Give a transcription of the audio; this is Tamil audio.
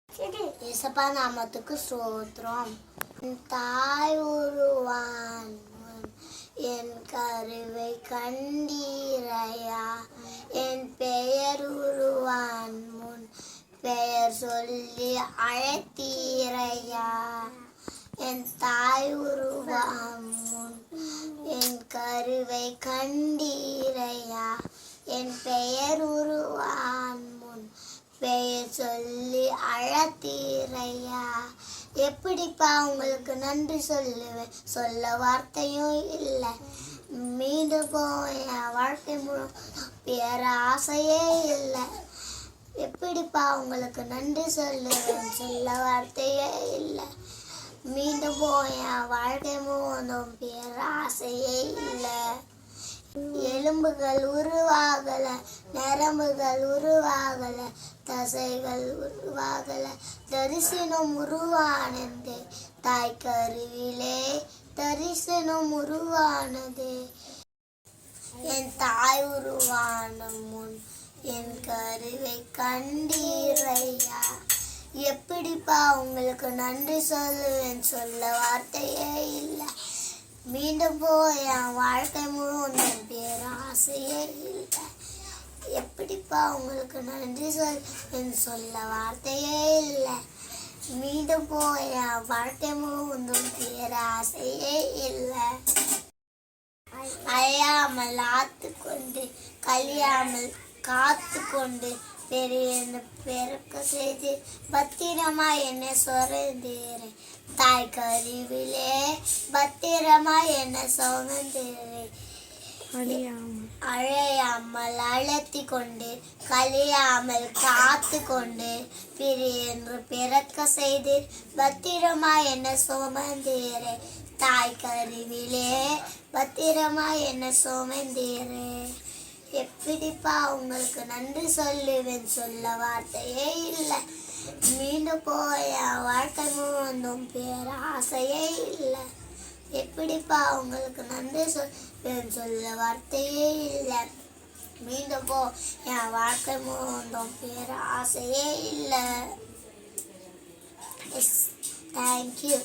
இயேசப்பா நாமத்துக்கு ஸ்தோத்திரம். தாய் உருவான் என் கருவை கண்டீரையா, என் பெயர் உருவான் முன் பெயர் சொல்லி அழைத்தீரையா. என் தாய் உருவான் முன் என் கருவை கண்டீரையா, என் பெயர் உருவான் முன் பெயர் சொல்லி அழைத்தீரையா. எப்படிப்பா உங்களுக்கு நன்றி சொல்லுவேன், சொல்ல வார்த்தையும் இல்லை. மீண்டும் போய் என் வாழ்க்கை பேர ஆசையே இல்லை. எப்படிப்பா உங்களுக்கு நன்றி சொல்லுவேன், சொல்ல வார்த்தையே இல்லை. மீண்டும் போய் என் வாழ்க்கை முழுவதும் பேர ஆசையே இல்லை. எலும்புகள் உருவாகல, நரம்புகள் உருவாகல, தசைகள் உருவாகல, தரிசனம் உருவானது. தாய் கருவிலே தரிசனம் உருவானது. என் தாய் உருவான முன் என் கருவை கண்டீரையா. எப்படிப்பா உங்களுக்கு நன்றி சொல்லுவேன், சொல்ல வார்த்தையே இல்லை. மீண்டும் போய் என் வாழ்க்கை முழுவதும் பேராசையே இல்லை. எப்படிப்பா உங்களுக்கு நன்றி சொல்ல வார்த்தையே இல்லை. மீண்டும் போய் என் வாழ்க்கை முழுவதும் பேராசையே இல்லை. அழையாமல் ஆத்து கொண்டு கழியாமல் காத்து கொண்டு பெரிய பெருக்க செய்து பத்திரமா என்னை சுரந்தீரே. தாய் கருவிலே பத்திரமா என்னை சுமந்தீரே. அழையாமல் அழைத்தி கொண்டு கழியாமல் காத்து கொண்டு என்று பிறக்க செய்து பத்திரமா என்னை சுமந்தீரே. தாய் கருவிலே பத்திரமா என்னை சுமந்தீரே. எப்படிப்பா உங்களுக்கு நன்றி சொல்லுவேன், சொல்ல வார்த்தையே இல்லை. மீண்டும் போய் வாழ்க்கை முழுவதும் பேராசையே இல்லை. எப்படிப்பா உங்களுக்கு நன்றி சொல்லுவேன், சொல்ல வார்த்தையே இல்லை. மீண்டும் போ என் வாழ்க்கை முழுவதும் பேராசையே இல்லை. தேங்க்யூ.